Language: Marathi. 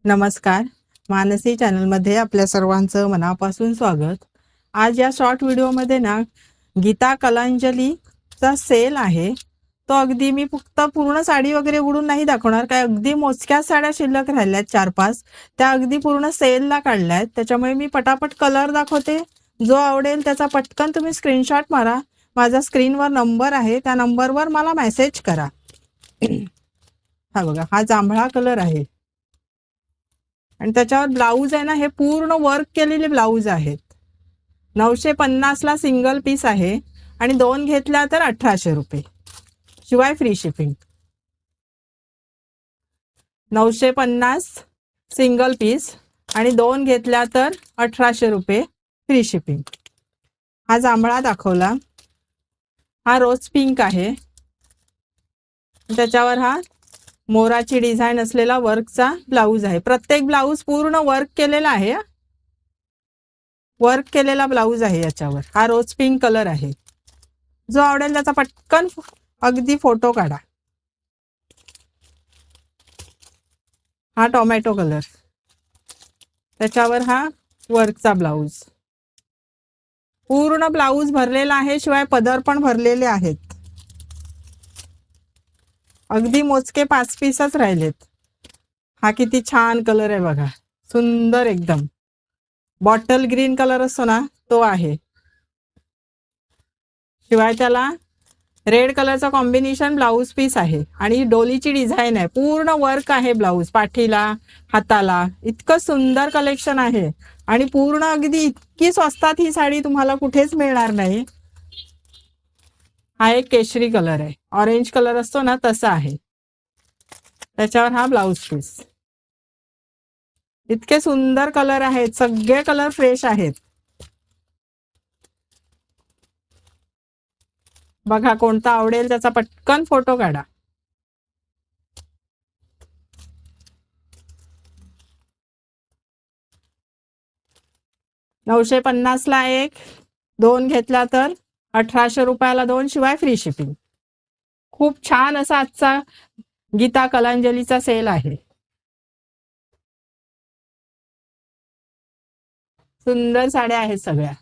नमस्कार, मानसी चॅनलमध्ये आपल्या सर्वांचं मनापासून स्वागत। आज या शॉर्ट व्हिडिओमध्ये ना गीता कलांजलीचा सेल आहे। तो अगदी मी फक्त पूर्ण साडी वगैरे उघडून नाही दाखवणार, काय अगदी मोजक्या साड्या शिल्लक राहिल्यात 4-5, त्या अगदी पूर्ण सेलला काढल्यात। त्याच्यामुळे मी पटापट कलर दाखवते, जो आवडेल त्याचा पटकन तुम्ही स्क्रीनशॉट मारा। माझा स्क्रीनवर नंबर आहे, त्या नंबरवर मला मेसेज करा। हा बघा, हा जांभळा कलर आहे आणि त्याच्यावर ब्लाऊज आहे ना, हे पूर्ण वर्क केलेले ब्लाऊज आहेत। 950 ला सिंगल पीस आहे आणि 2 घेतल्या तर 1800 रुपये, शिवाय फ्री शिपिंग। 950 सिंगल पीस आणि 2 घेतल्या तर 1800 रुपये, फ्री शिपिंग। हा जांभळा दाखवला, हा रोज पिंक आहे, त्याच्यावर हा मोराची डिझाइन असलेला वर्कचा ब्लाऊज आहे। प्रत्येक ब्लाऊज पूर्ण वर्क केलेला आहे, वर्क केलेला ब्लाऊज आहे याच्यावर। हा रोज पिंक कलर आहे, जो आवडेल त्याचा पटकन अगदी फोटो काढा। हा टोमॅटो कलर, त्याच्यावर हा वर्कचा ब्लाऊज। पूर्ण ब्लाऊज भरलेला आहे, शिवाय पदर पण भरलेले आहेत। अगदी मोजके 5 पीसच राहिलेत। हा किती छान कलर आहे बघा, सुंदर एकदम। बॉटल ग्रीन कलर असतो ना, तो आहे। शिवाय त्याला रेड कलरचा कॉम्बिनेशन ब्लाऊज पीस आहे आणि डोलीची डिझाइन आहे। पूर्ण वर्क आहे ब्लाऊज, पाठीला, हाताला। इतकं सुंदर कलेक्शन आहे आणि पूर्ण अगदी इतकी स्वस्तात ही साडी तुम्हाला कुठेच मिळणार नाही। हा एक केशरी कलर आहे, ऑरेंज कलर असतो ना तसा आहे। त्याच्यावर हा ब्लाऊज पीस। इतके सुंदर कलर आहेत, सगळे कलर फ्रेश आहेत। बघा, कोणता आवडेल त्याचा पटकन फोटो काढा। $950 ला एक, 2 घेतला तर 1800 रुपयाला 2, शिवाय फ्री शिपिंग। खूप छान असा आजचा गीता कलांजलीचा सेल आहे। सुंदर साड्या आहेत सगळ्या।